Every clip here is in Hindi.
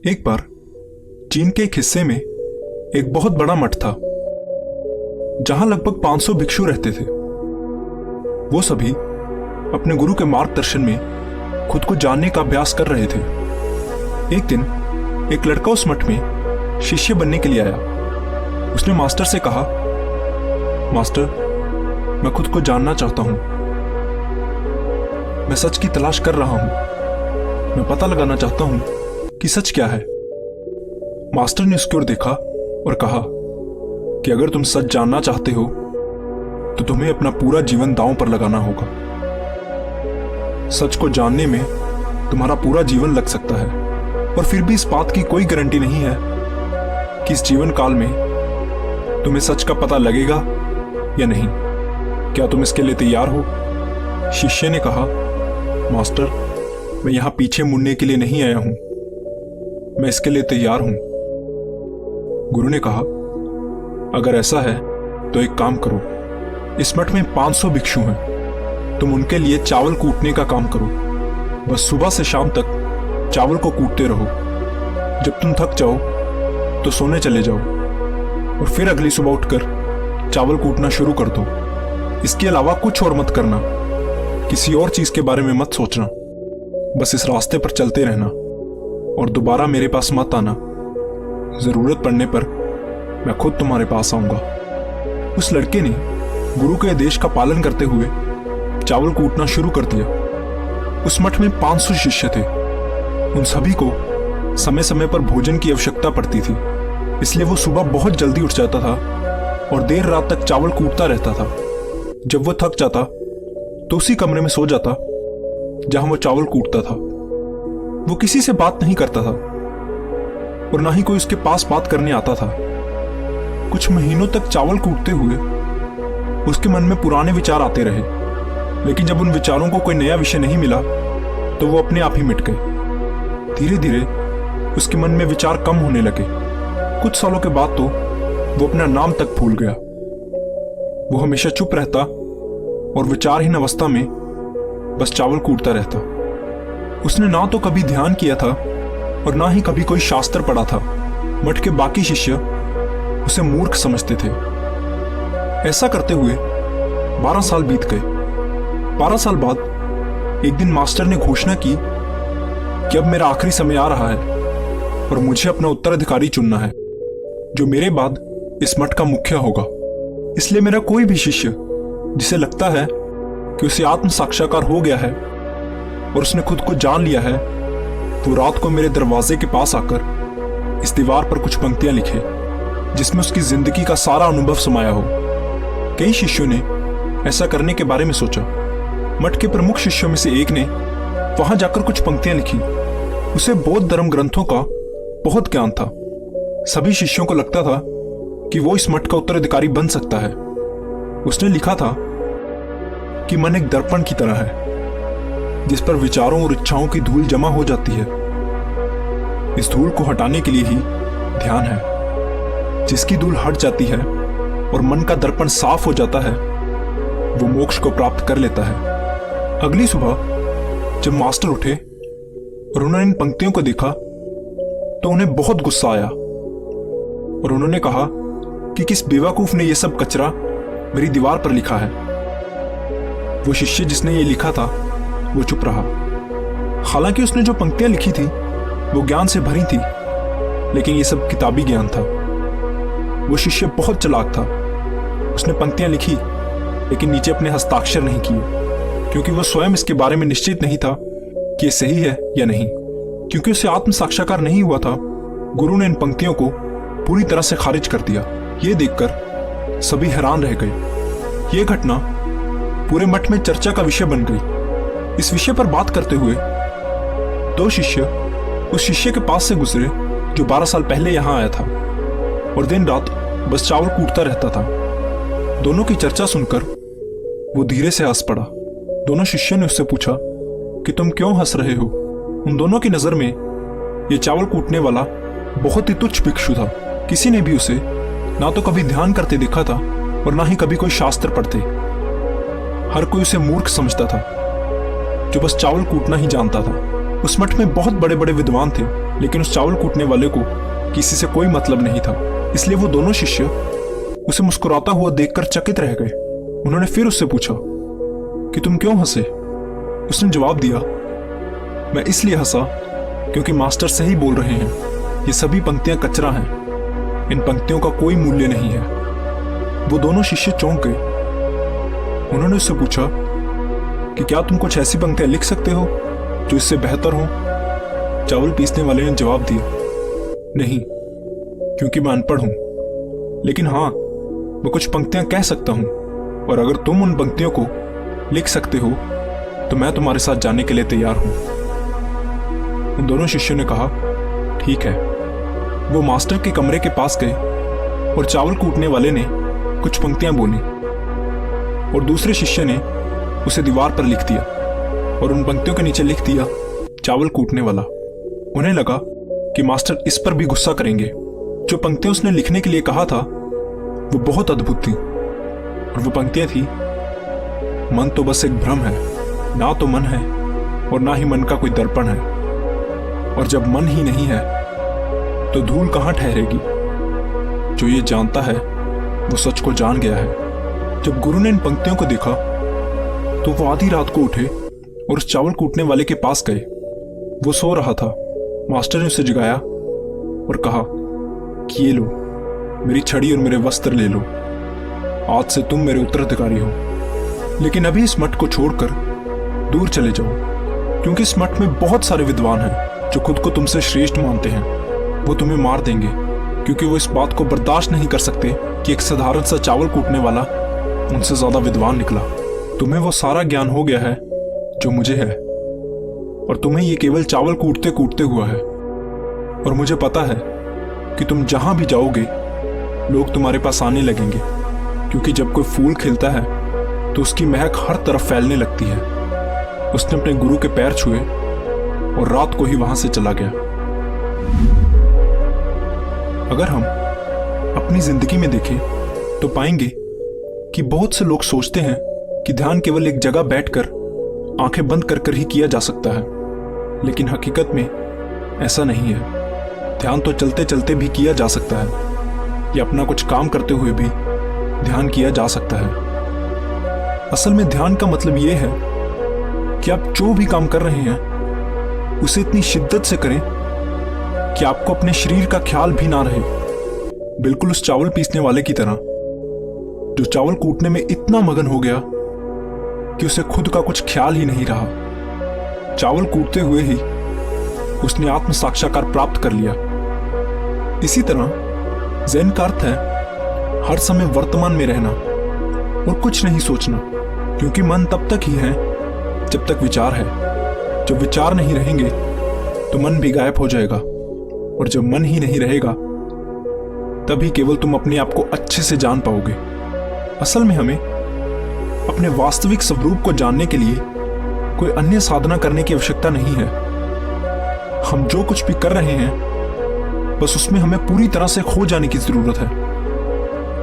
एक बार चीन के एक हिस्से में एक बहुत बड़ा मठ था जहां लगभग 500 भिक्षु रहते थे। वो सभी अपने गुरु के मार्गदर्शन में खुद को जानने का अभ्यास कर रहे थे। एक दिन एक लड़का उस मठ में शिष्य बनने के लिए आया। उसने मास्टर से कहा, मास्टर, मैं खुद को जानना चाहता हूं। मैं सच की तलाश कर रहा हूं। मैं पता लगाना चाहता हूं कि सच क्या है। मास्टर ने उसकी ओर देखा और कहा कि अगर तुम सच जानना चाहते हो तो तुम्हें अपना पूरा जीवन दांव पर लगाना होगा। सच को जानने में तुम्हारा पूरा जीवन लग सकता है, और फिर भी इस बात की कोई गारंटी नहीं है कि इस जीवन काल में तुम्हें सच का पता लगेगा या नहीं। क्या तुम इसके लिए तैयार हो? शिष्य ने कहा, मास्टर, मैं यहां पीछे मुड़ने के लिए नहीं आया हूं। मैं इसके लिए तैयार हूं। गुरु ने कहा, अगर ऐसा है तो एक काम करो। इस मठ में 500 भिक्षु हैं। तुम उनके लिए चावल कूटने का काम करो। बस सुबह से शाम तक चावल को कूटते रहो। जब तुम थक जाओ तो सोने चले जाओ और फिर अगली सुबह उठकर चावल कूटना शुरू कर दो। इसके अलावा कुछ और मत करना। किसी और चीज के बारे में मत सोचना। बस इस रास्ते पर चलते रहना और दोबारा मेरे पास मत आना। जरूरत पड़ने पर मैं खुद तुम्हारे पास आऊंगा। उस लड़के ने गुरु के आदेश का पालन करते हुए चावल कूटना शुरू कर दिया। उस मठ में 500 शिष्य थे। उन सभी को समय समय पर भोजन की आवश्यकता पड़ती थी, इसलिए वो सुबह बहुत जल्दी उठ जाता था और देर रात तक चावल कूटता रहता था। जब वो थक जाता तो उसी कमरे में सो जाता जहां वो चावल कूटता था। वो किसी से बात नहीं करता था और ना ही कोई उसके पास बात करने आता था। कुछ महीनों तक चावल कूटते हुए उसके मन में पुराने विचार आते रहे, लेकिन जब उन विचारों को कोई नया विषय नहीं मिला तो वो अपने आप ही मिट गए। धीरे धीरे उसके मन में विचार कम होने लगे। कुछ सालों के बाद तो वो अपना नाम तक भूल गया। वो हमेशा चुप रहता और विचारहीन अवस्था में बस चावल कूटता रहता। उसने ना तो कभी ध्यान किया था और ना ही कभी कोई शास्त्र पढ़ा था। मठ के बाकी शिष्य उसे मूर्ख समझते थे। ऐसा करते हुए 12 साल बीत गए। 12 साल बाद एक दिन मास्टर ने घोषणा की कि अब मेरा आखिरी समय आ रहा है और मुझे अपना उत्तराधिकारी चुनना है, जो मेरे बाद इस मठ का मुखिया होगा। इसलिए मेरा कोई भी शिष्य जिसे लगता है कि उसे आत्म साक्षात्कार हो गया है और उसने खुद को जान लिया है, वो रात को मेरे दरवाजे के पास आकर इस दीवार पर कुछ पंक्तियां लिखे जिसमें उसकी जिंदगी का सारा अनुभव समाया हो। कई शिष्यों ने ऐसा करने के बारे में सोचा। मठ के प्रमुख शिष्यों में से एक ने वहां जाकर कुछ पंक्तियां लिखी। उसे बौद्ध धर्म ग्रंथों का बहुत ज्ञान था। सभी शिष्यों को लगता था कि वो इस मठ का उत्तराधिकारी बन सकता है। उसने लिखा था कि मन एक दर्पण की तरह है जिस पर विचारों और इच्छाओं की धूल जमा हो जाती है। इस धूल को हटाने के लिए ही ध्यान है। जिसकी धूल हट जाती है और मन का दर्पण साफ हो जाता है, वो मोक्ष को प्राप्त कर लेता है। अगली सुबह जब मास्टर उठे और उन्होंने इन पंक्तियों को देखा तो उन्हें बहुत गुस्सा आया और उन्होंने कहा कि किस बेवकूफ ने यह सब कचरा मेरी दीवार पर लिखा है। वो शिष्य जिसने ये लिखा था वो चुप रहा। हालांकि उसने जो पंक्तियां लिखी थी वो ज्ञान से भरी थी, लेकिन ये सब किताबी ज्ञान था। वो शिष्य बहुत चालाक था। उसने पंक्तियां लिखी लेकिन नीचे अपने हस्ताक्षर नहीं किए, क्योंकि वो स्वयं इसके बारे में निश्चित नहीं था कि ये सही है या नहीं। क्योंकि उसे आत्म साक्षात्कार नहीं हुआ था, गुरु ने इन पंक्तियों को पूरी तरह से खारिज कर दिया। ये देखकर सभी हैरान रह गए। ये घटना पूरे मठ में चर्चा का विषय बन गई। इस विषय पर बात करते हुए 2 शिष्य उस शिष्य के पास से गुजरे जो 12 साल पहले यहां आया था और दिन रात बस चावल कूटता रहता था। दोनों की चर्चा सुनकर वो धीरे से हंस पड़ा। दोनों शिष्यों ने उससे पूछा कि तुम क्यों हंस रहे हो? उन दोनों की नजर में ये चावल कूटने वाला बहुत ही तुच्छ भिक्षु था। किसी ने भी उसे ना तो कभी ध्यान करते देखा था और ना ही कभी कोई शास्त्र पढ़ते। हर कोई उसे मूर्ख समझता था जो बस चावल कूटना ही जानता था। उस मठ में बहुत बड़े बड़े विद्वान थे लेकिन उस चावल कूटने वाले को किसी से कोई मतलब नहीं था, इसलिए वो दोनों शिष्य उसे मुस्कुराता हुआ देखकर चकित रह गए। उन्होंने फिर उससे पूछा कि तुम क्यों हंसे? उसने जवाब दिया, मैं इसलिए हंसा क्योंकि मास्टर सही बोल रहे हैं, ये सभी पंक्तियां कचरा हैं, इन पंक्तियों का कोई मूल्य नहीं है। वो दोनों शिष्य चौंक गए। उन्होंने उससे पूछा कि क्या तुम कुछ ऐसी पंक्तियां लिख सकते हो जो इससे बेहतर हो? चावल पीसने वाले ने जवाब दिया, नहीं, क्योंकि मैं अनपढ़ हूं, लेकिन हाँ, मैं कुछ पंक्तियां कह सकता हूं, और अगर तुम उन पंक्तियों को लिख सकते हो तो मैं तुम्हारे साथ जाने के लिए तैयार हूं। उन दोनों शिष्यों ने कहा, ठीक है। वो मास्टर के कमरे के पास गए और चावल कूटने वाले ने कुछ पंक्तियां बोली और दूसरे शिष्य ने उसे दीवार पर लिख दिया और उन पंक्तियों के नीचे लिख दिया, चावल कूटने वाला। उन्हें लगा कि मास्टर इस पर भी गुस्सा करेंगे। जो पंक्तियां उसने लिखने के लिए कहा था वो बहुत अद्भुत थी, और वो पंक्तियां थी, मन तो बस एक भ्रम है, ना तो मन है और ना ही मन का कोई दर्पण है, और जब मन ही नहीं है तो धूल कहां ठहरेगी। जो ये जानता है वो सच को जान गया है। जब गुरु ने इन पंक्तियों को देखा तो वो आधी रात को उठे और उस चावल कूटने वाले के पास गए। वो सो रहा था। मास्टर ने उसे जगाया और कहा कि ये लो, मेरी छड़ी और मेरे वस्त्र ले लो, आज से तुम मेरे उत्तराधिकारी हो, लेकिन अभी इस मठ को छोड़कर दूर चले जाओ, क्योंकि इस मठ में बहुत सारे विद्वान हैं जो खुद को तुमसे श्रेष्ठ मानते हैं। वो तुम्हें मार देंगे, क्योंकि वो इस बात को बर्दाश्त नहीं कर सकते कि एक साधारण सा चावल कूटने वाला उनसे ज्यादा विद्वान निकला। तुम्हें वो सारा ज्ञान हो गया है जो मुझे है, और तुम्हें ये केवल चावल कूटते कूटते हुआ है। और मुझे पता है कि तुम जहां भी जाओगे लोग तुम्हारे पास आने लगेंगे, क्योंकि जब कोई फूल खिलता है तो उसकी महक हर तरफ फैलने लगती है। उसने अपने गुरु के पैर छुए और रात को ही वहां से चला गया। अगर हम अपनी जिंदगी में देखें तो पाएंगे कि बहुत से लोग सोचते हैं कि ध्यान केवल एक जगह बैठकर आंखें बंद कर कर ही किया जा सकता है, लेकिन हकीकत में ऐसा नहीं है। ध्यान तो चलते चलते भी किया जा सकता है, या अपना कुछ काम करते हुए भी ध्यान किया जा सकता है। असल में ध्यान का मतलब यह है कि आप जो भी काम कर रहे हैं उसे इतनी शिद्दत से करें कि आपको अपने शरीर का ख्याल भी ना रहे। बिल्कुल उस चावल पीसने वाले की तरह, जो चावल कूटने में इतना मगन हो गया कि उसे खुद का कुछ ख्याल ही नहीं रहा। चावल कूटते हुए ही उसने आत्म साक्षात्कार प्राप्त कर लिया। इसी तरह ज़ेन का अर्थ है हर समय वर्तमान में रहना और कुछ नहीं सोचना, क्योंकि मन तब तक ही है जब तक विचार है। जब विचार नहीं रहेंगे तो मन भी गायब हो जाएगा, और जब मन ही नहीं रहेगा तभी केवल तुम अपने आप को अच्छे से जान पाओगे। असल में हमें अपने वास्तविक स्वरूप को जानने के लिए कोई अन्य साधना करने की आवश्यकता नहीं है। हम जो कुछ भी कर रहे हैं बस उसमें हमें पूरी तरह से खो जाने की जरूरत है।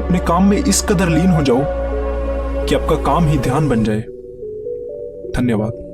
अपने काम में इस कदर लीन हो जाओ कि आपका काम ही ध्यान बन जाए। धन्यवाद।